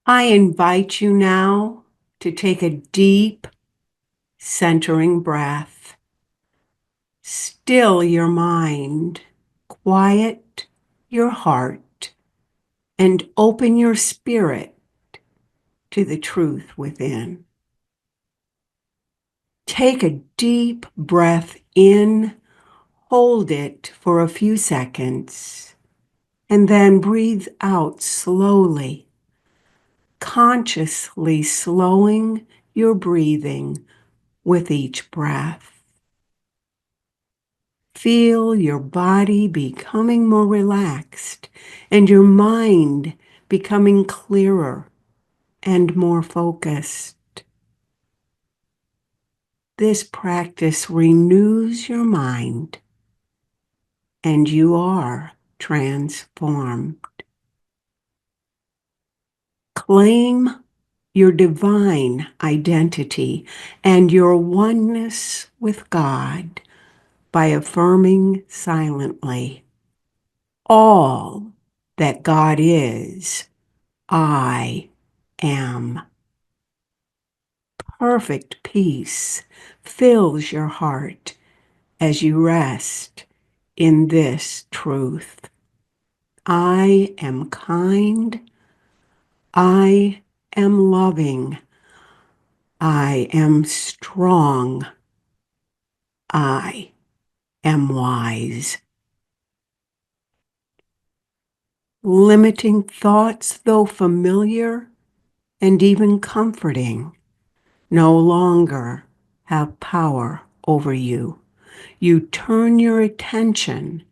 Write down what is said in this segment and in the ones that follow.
I invite you now to take a deep, centering breath. Still your mind, quiet your heart, and open your spirit to the truth within. Take a deep breath in, hold it for a few seconds, and then breathe out slowly, consciously slowing your breathing with each breath. Feel your body becoming more relaxed and your mind becoming clearer and more focused. This practice renews your mind and you are transformed. Claim your divine identity and your oneness with God by affirming silently, all that God is, I am. Perfect peace fills your heart as you rest in this truth. I am kind. I am loving. I am strong. I am wise. Limiting thoughts, though familiar and even comforting, no longer have power over you. You turn your attention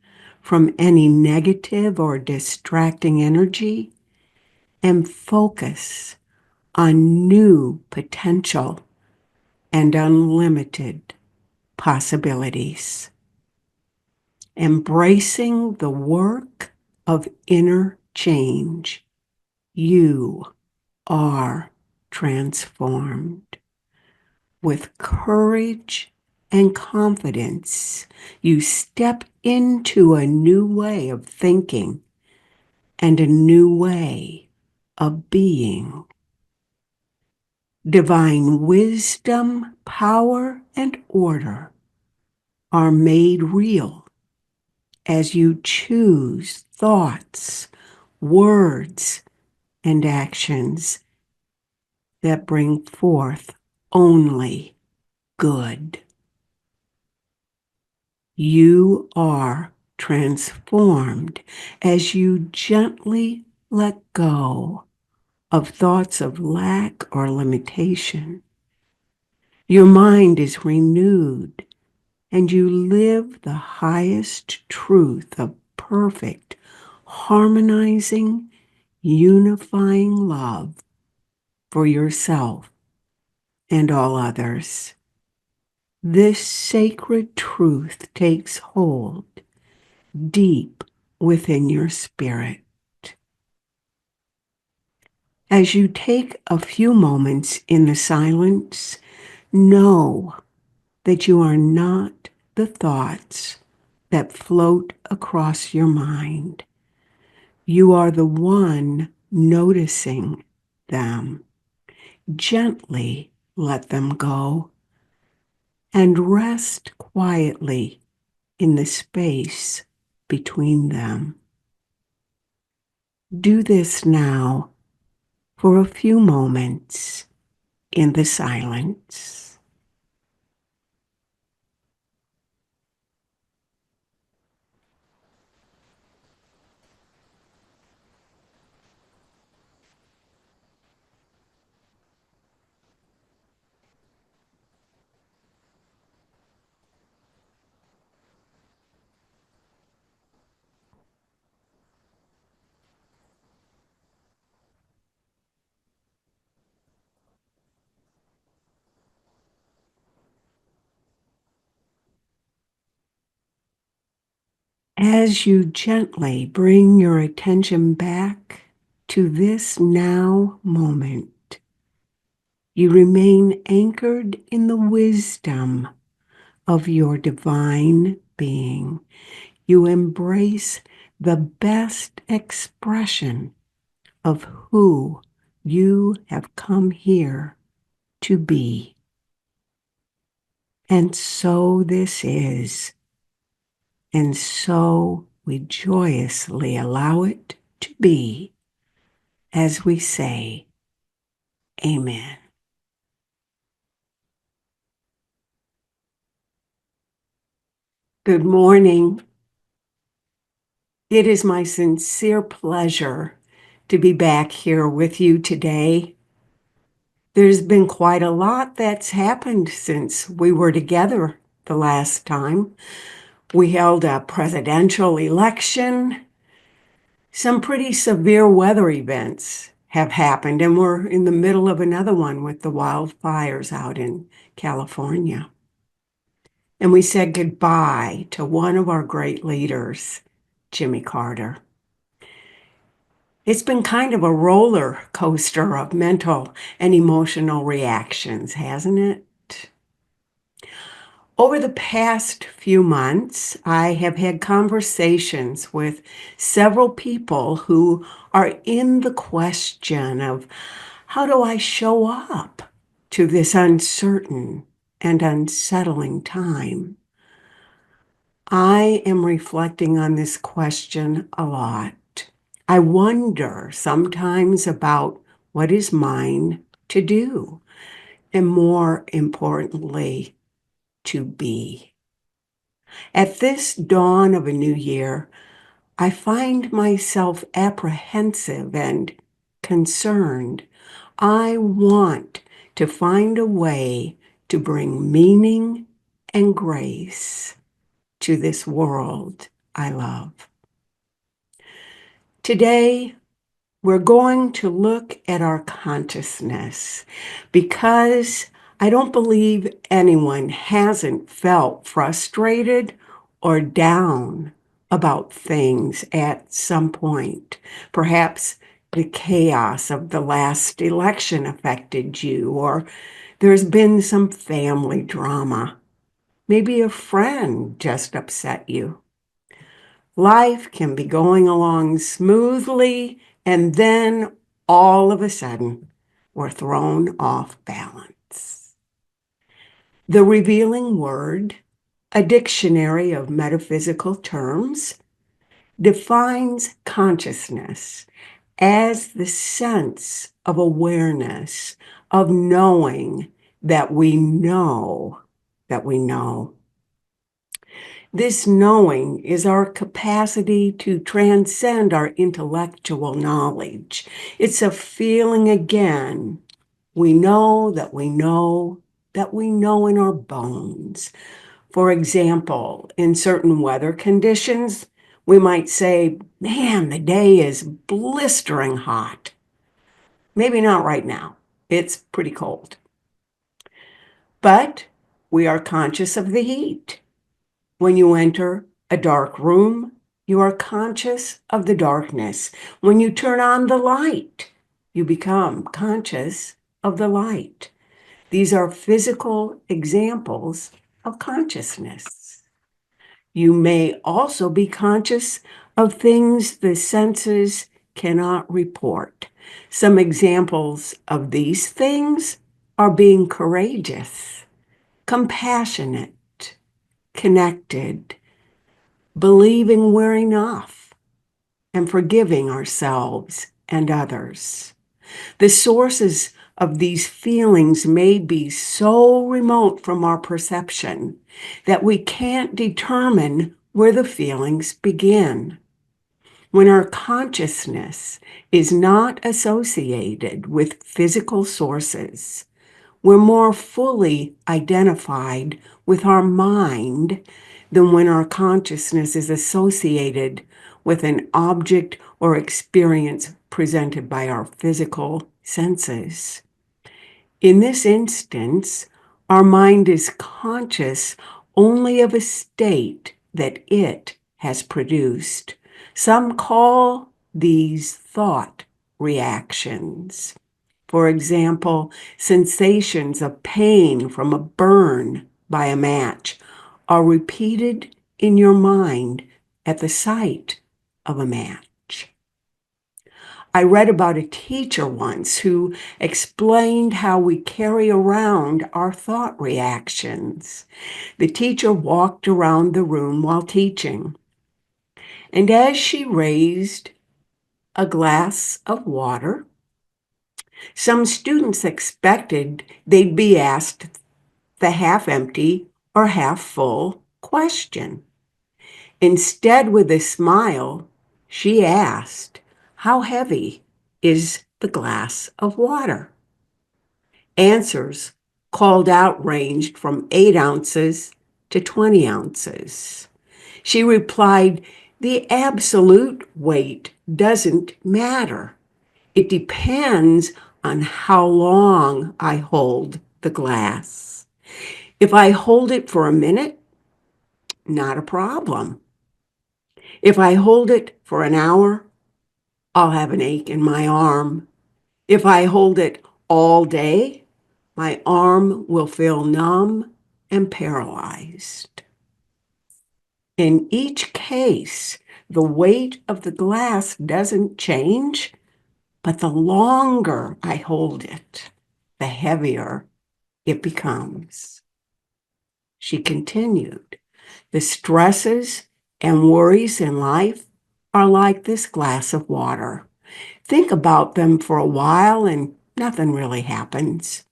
from any negative or distracting energy and focus on new potential and unlimited possibilities. Embracing the work of inner change, you are transformed. With courage and confidence, you step into a new way of thinking and a new way of being. Divine wisdom, power, and order are made real as you choose thoughts, words, and actions that bring forth only good. You are transformed as you gently let go of thoughts of lack or limitation. Your mind is renewed and you live the highest truth of perfect, harmonizing, unifying love for yourself and all others. This sacred truth takes hold deep within your spirit. As you take a few moments in the silence, know that you are not the thoughts that float across your mind. You are the one noticing them. Gently let them go and rest quietly in the space between them. Do this now for a few moments in the silence. As you gently bring your attention back to this now moment, you remain anchored in the wisdom of your divine being. You embrace the best expression of who You have come here to be. And so this is. And so we joyously allow it to be as we say, Amen. Good morning. It is my sincere pleasure to be back here with you today. There's been quite a lot that's happened since we were together the last time. We held a presidential election. Some pretty severe weather events have happened, and we're in the middle of another one with the wildfires out in California. And we said goodbye to one of our great leaders, Jimmy Carter. It's been kind of a roller coaster of mental and emotional reactions, hasn't it? Over the past few months, I have had conversations with several people who are in the question of how do I show up to this uncertain and unsettling time? I am reflecting on this question a lot. I wonder sometimes about what is mine to do, and more importantly, to be. At this dawn of a new year, I find myself apprehensive and concerned. I want to find a way to bring meaning and grace to this world I love. Today, we're going to look at our consciousness because I don't believe anyone hasn't felt frustrated or down about things at some point. Perhaps the chaos of the last election affected you, or there's been some family drama. Maybe a friend just upset you. Life can be going along smoothly, and then all of a sudden, we're thrown off balance. The revealing word, a dictionary of metaphysical terms, defines consciousness as the sense of awareness, of knowing that we know that we know. This knowing is our capacity to transcend our intellectual knowledge. It's a feeling again. We know that we know that we know in our bones. For example, in certain weather conditions, we might say, man, the day is blistering hot. Maybe not right now. It's pretty cold. But we are conscious of the heat. When you enter a dark room, you are conscious of the darkness. When you turn on the light, you become conscious of the light. These are physical examples of consciousness. You may also be conscious of things the senses cannot report. Some examples of these things are being courageous, compassionate, connected, believing we're enough, and forgiving ourselves and others. The sources of these feelings may be so remote from our perception that we can't determine where the feelings begin. When our consciousness is not associated with physical sources, we're more fully identified with our mind than when our consciousness is associated with an object or experience presented by our physical senses. In this instance, our mind is conscious only of a state that it has produced. Some call these thought reactions. For example, sensations of pain from a burn by a match are repeated in your mind at the sight of a match. I read about a teacher once who explained how we carry around our thought reactions. The teacher walked around the room while teaching, and as she raised a glass of water, some students expected they'd be asked the half empty or half full question. Instead, with a smile, she asked, "How heavy is the glass of water?" Answers called out ranged from 8 ounces to 20 ounces. She replied, "The absolute weight doesn't matter. It depends on how long I hold the glass. If I hold it for a minute, not a problem. If I hold it for an hour, I'll have an ache in my arm. If I hold it all day, my arm will feel numb and paralyzed." In each case, the weight of the glass doesn't change, but the longer I hold it, the heavier it becomes. She continued, "The stresses and worries in life are like this glass of water. Think about them for a while and nothing really happens.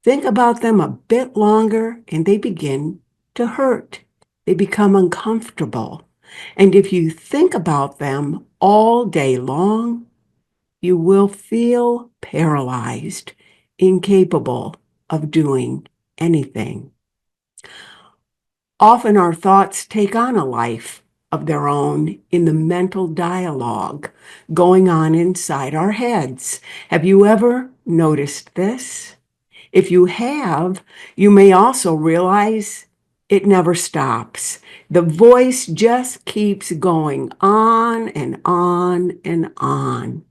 Think about them a bit longer and they begin to hurt. They become uncomfortable. And if you think about them all day long, you will feel paralyzed, incapable of doing anything." Often our thoughts take on a life of their own in the mental dialogue going on inside our heads. Have you ever noticed this? If you have, you may also realize it never stops. The voice just keeps going on and on and on.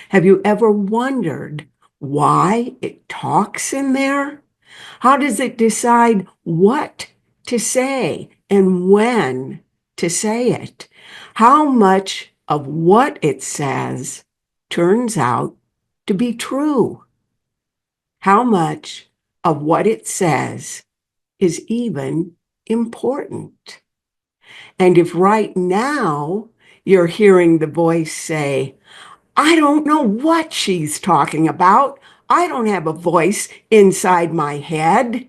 Have you ever wondered why it talks in there? How does it decide what to say and when to say it? How much of what it says turns out to be true? How much of what it says is even important? And if right now you're hearing the voice say, "I don't know what she's talking about. I don't have a voice inside my head,"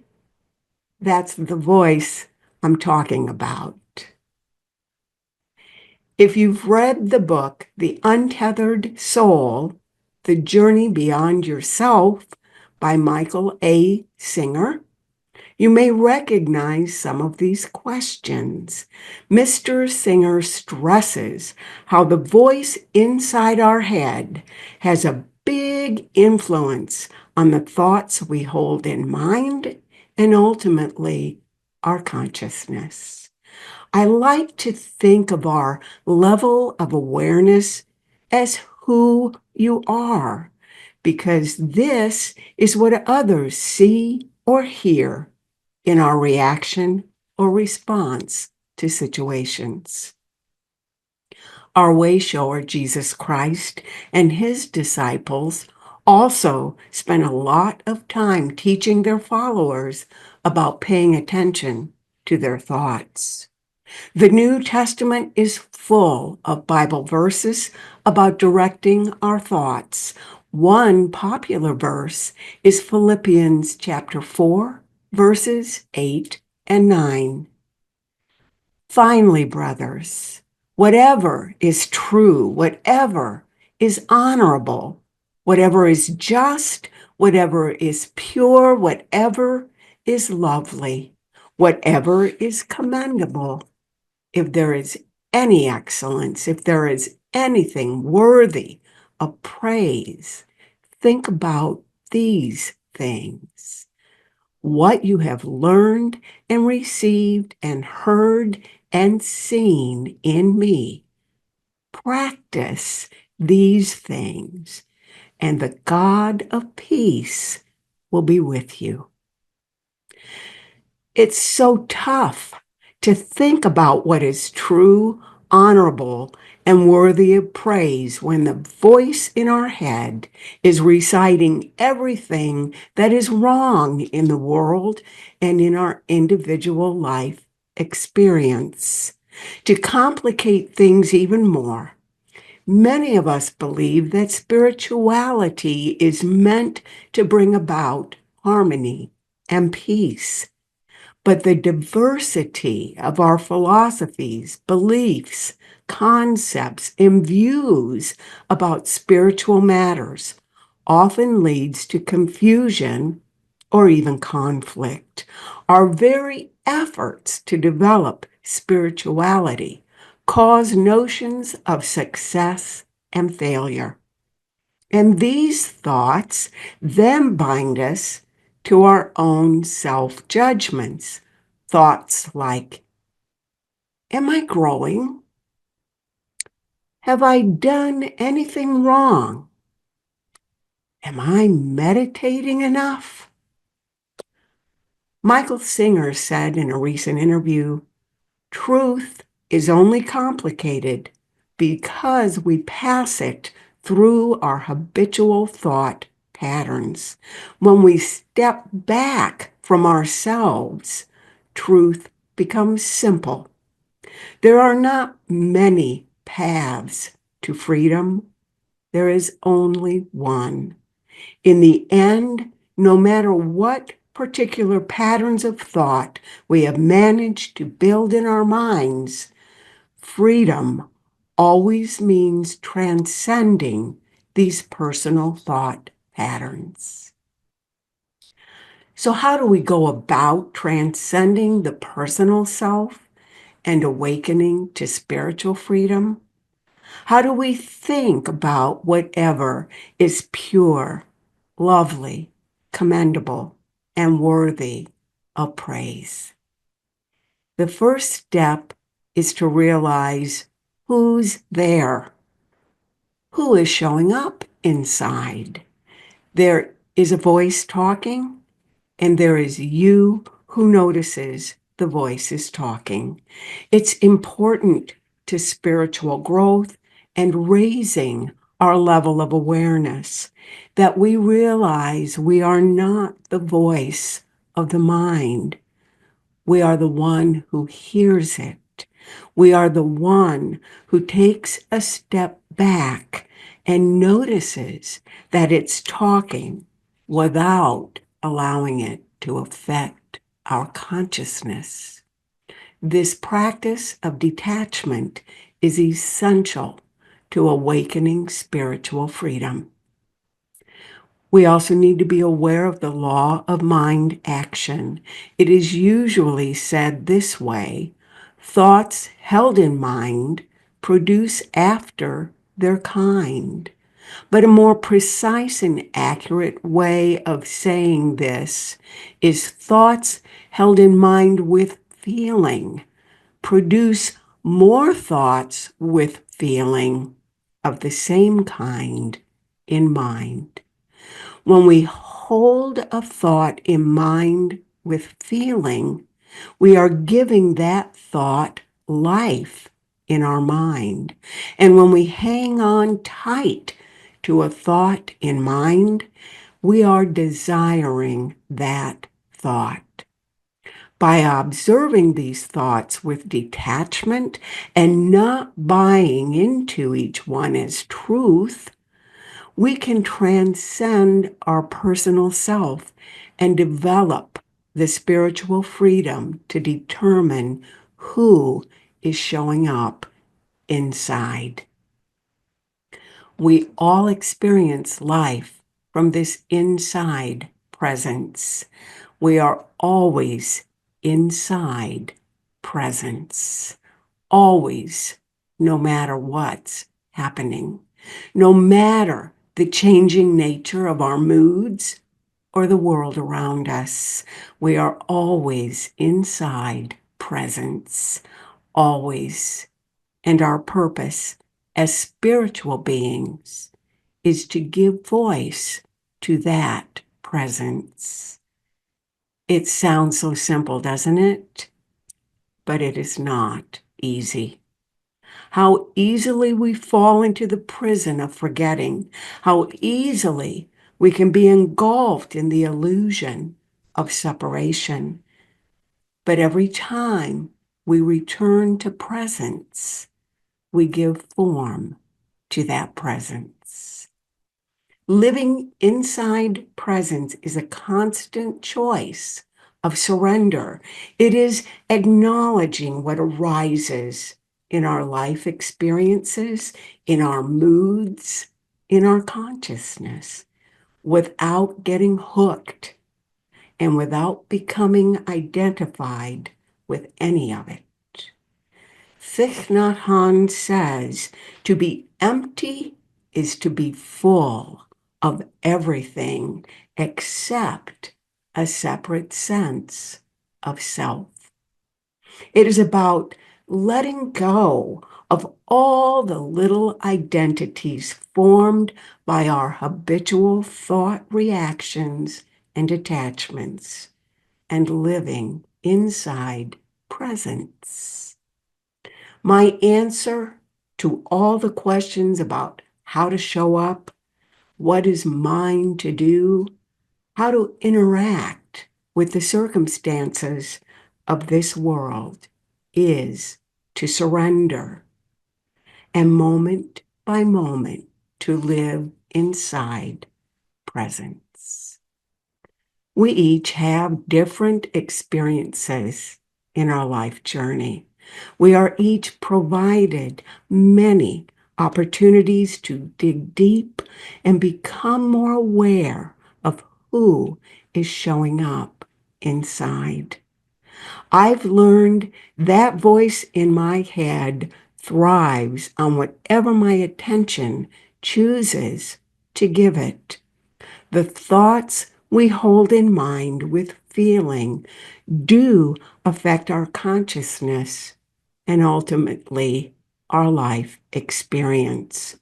that's the voice I'm talking about. If you've read the book, The Untethered Soul, The Journey Beyond Yourself by Michael A. Singer, you may recognize some of these questions. Mr. Singer stresses how the voice inside our head has a big influence on the thoughts we hold in mind and ultimately our consciousness. I like to think of our level of awareness as who you are, because this is what others see or hear in our reaction or response to situations. Our way shower, Jesus Christ, and his disciples also spent a lot of time teaching their followers about paying attention to their thoughts. The New Testament is full of Bible verses about directing our thoughts. One popular verse is Philippians chapter 4, verses 8 and 9. "Finally, brothers, whatever is true, whatever is honorable, whatever is just, whatever is pure, whatever is lovely, whatever is commendable, if there is any excellence, if there is anything worthy of praise, think about these things. What you have learned and received and heard and seen in me, practice these things, and the God of peace will be with you." It's so tough to think about what is true, honorable, and worthy of praise when the voice in our head is reciting everything that is wrong in the world and in our individual life experience. To complicate things even more, many of us believe that spirituality is meant to bring about harmony and peace. But the diversity of our philosophies, beliefs, concepts, and views about spiritual matters often leads to confusion or even conflict. Our very efforts to develop spirituality cause notions of success and failure. And these thoughts then bind us to our own self-judgments. Thoughts like, am I growing? Have I done anything wrong? Am I meditating enough? Michael Singer said in a recent interview, truth is only complicated because we pass it through our habitual thought patterns. When we step back from ourselves, truth becomes simple. There are not many paths to freedom. There is only one. In the end, no matter what particular patterns of thought we have managed to build in our minds, freedom always means transcending these personal thought patterns. So, how do we go about transcending the personal self and awakening to spiritual freedom? How do we think about whatever is pure, lovely, commendable, and worthy of praise? The first step is to realize who's there, who is showing up inside. There is a voice talking, and there is you who notices the voice is talking. It's important to spiritual growth and raising our level of awareness that we realize we are not the voice of the mind. We are the one who hears it. We are the one who takes a step back and notices that it's talking without allowing it to affect our consciousness. This practice of detachment is essential to awakening spiritual freedom. We also need to be aware of the law of mind action. It is usually said this way: thoughts held in mind produce after their kind. But a more precise and accurate way of saying this is thoughts held in mind with feeling produce more thoughts with feeling of the same kind in mind. When we hold a thought in mind with feeling, we are giving that thought life in our mind. And when we hang on tight to a thought in mind, we are desiring that thought. By observing these thoughts with detachment and not buying into each one as truth, we can transcend our personal self and develop the spiritual freedom to determine who is showing up inside. We all experience life from this inside presence. We are always inside presence, always, no matter what's happening, no matter the changing nature of our moods or the world around us. We are always inside presence, always. And our purpose as spiritual beings is to give voice to that presence. It sounds so simple, doesn't it? But it is not easy. how easily we fall into the prison of forgetting, how easily we can be engulfed in the illusion of separation. But every time we return to presence, we give form to that presence. Living inside presence is a constant choice of surrender. It is acknowledging what arises in our life experiences, in our moods, in our consciousness, without getting hooked and without becoming identified with any of it. Thich Nhat Hanh says, to be empty is to be full of everything except a separate sense of self. It is about letting go of all the little identities formed by our habitual thought reactions and attachments and living inside presence. My answer to all the questions about how to show up, what is mine to do, how to interact with the circumstances of this world is to surrender and moment by moment to live inside presence. We each have different experiences in our life journey. We are each provided many opportunities to dig deep and become more aware of who is showing up inside. I've learned that voice in my head thrives on whatever my attention chooses to give it. The thoughts we hold in mind with feeling do affect our consciousness and ultimately our life experience.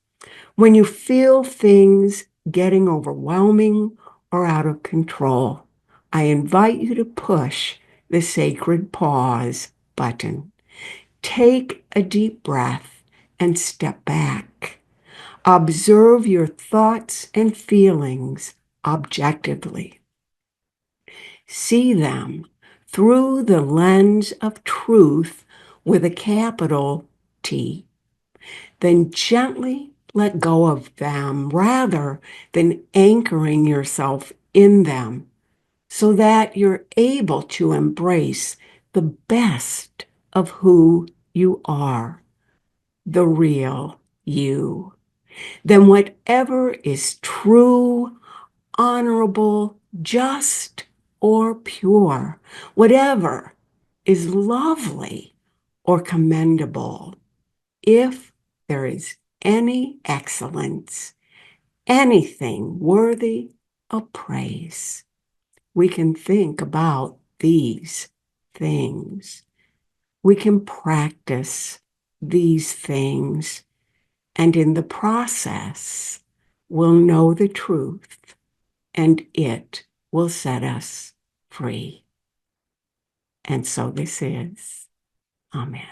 When you feel things getting overwhelming or out of control, I invite you to push the sacred pause button. Take a deep breath and step back. Observe your thoughts and feelings objectively. See them through the lens of truth with a capital T. Then gently let go of them rather than anchoring yourself in them so that you're able to embrace the best of who you are, the real you. Then whatever is true, honorable, just, or pure, whatever is lovely or commendable, if there is any excellence, anything worthy of praise, we can think about these things. We can practice these things, and in the process, we'll know the truth, and it will set us free. And so this is. Amen.